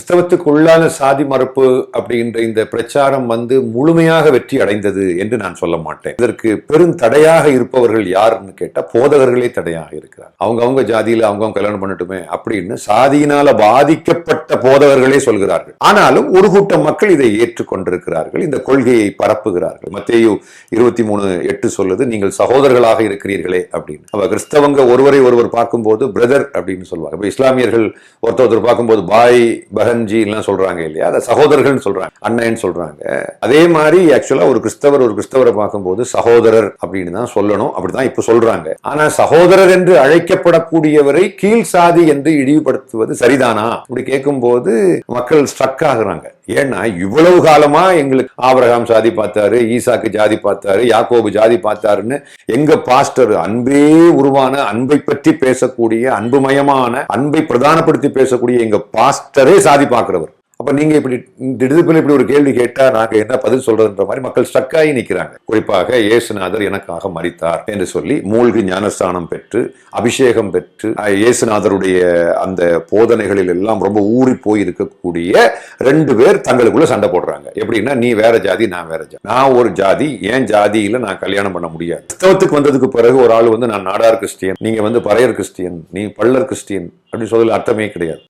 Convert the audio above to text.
கிறிஸ்தவத்துக்கு உள்ளான சாதி மறுப்பு அப்படின்ற இந்த பிரச்சாரம் முழுமையாக வெற்றி அடைந்தது என்று நான் சொல்ல மாட்டேன். இதற்கு பெரும் தடையாக இருப்பவர்கள் யாருன்னு கேட்டா போதகர்களே தடையாக இருக்கிறார். அவங்க ஜாதியில அவங்க கல்யாணம் பண்ணட்டுமே அப்படின்னு சாதியினால பாதிக்கப்பட்ட போதகர்களே சொல்கிறார்கள். ஆனாலும் ஒரு கூட்டம் மக்கள் இதை ஏற்றுக்கொண்டிருக்கிறார்கள், இந்த கொள்கையை பரப்புகிறார்கள். மத்தேயு 23:8 சொல்லுது, நீங்கள் சகோதரர்களாக இருக்கிறீர்களே அப்படின்னு. அவ கிறிஸ்தவங்க ஒருவரை ஒருவர் பார்க்கும்போது பிரதர் அப்படின்னு சொல்லுவாங்க. இப்ப இஸ்லாமியர்கள் ஒருத்தர் பார்க்கும்போது பாய் பஹன்ஜி எல்லாம் சொல்றாங்க இல்லையா, அதை சகோதரர்கள் சொல்றாங்க, அண்ணன் சொல்றாங்க. அதே மாதிரி ஆக்சுவலா ஒரு கிறிஸ்தவரை பார்க்கும்போது சகோதரர் அப்படின்னு தான் சொல்லணும், அப்படிதான் இப்ப சொல்றாங்க. ஆனா சகோதரர் என்று அழைக்கப்படக்கூடியவரை கீழ் சாதி என்று இழிவுபடுத்துவது சரிதானா அப்படி கேட்கும் போது மக்கள் ஸ்ட்ரக் ஆகுறாங்க. ஏன்னா இவ்வளவு காலமா எங்களுக்கு ஆபிரகாம் ஜாதி பார்த்தாரு, ஈசாக்கு ஜாதி பார்த்தாரு, யாக்கோபு ஜாதி பார்த்தாருன்னு எங்க பாஸ்டர் அன்பே உருவான, அன்பை பற்றி பேசக்கூடிய, அன்புமயமான, அன்பை பிரதானப்படுத்தி பேசக்கூடிய எங்க பாஸ்டரே சாதி பார்க்கிறவர். அப்ப நீங்க இப்படி திடீர்னு இப்படி ஒரு கேள்வி கேட்டா நாங்க என்ன பதில் சொல்றதுன்ற மாதிரி மக்கள் ஸ்ட்ரக்காகி நிற்கிறாங்க. குறிப்பாக இயேசுநாதர் எனக்காக மரித்தார் என்று சொல்லி மூழ்கி ஞானஸ்தானம் பெற்று அபிஷேகம் பெற்று இயேசுநாதருடைய அந்த போதனைகளில் எல்லாம் ரொம்ப ஊறி போய் இருக்கக்கூடிய 2 பேர் தங்களுக்குள்ள சண்டை போடுறாங்க. எப்படின்னா, நீ வேற ஜாதி, நான் வேற ஜாதி. நான் ஒரு ஜாதி, ஏன் ஜாதியில நான் கல்யாணம் பண்ண முடியாது. கிறிஸ்தவத்துக்கு வந்ததுக்கு பிறகு ஒரு ஆள் நான் நாடார் கிறிஸ்டியன், நீங்க பறையர் கிறிஸ்டியன், நீ பள்ளர் கிறிஸ்டியன் அப்படின்னு சொல்ல அர்த்தமே கிடையாது.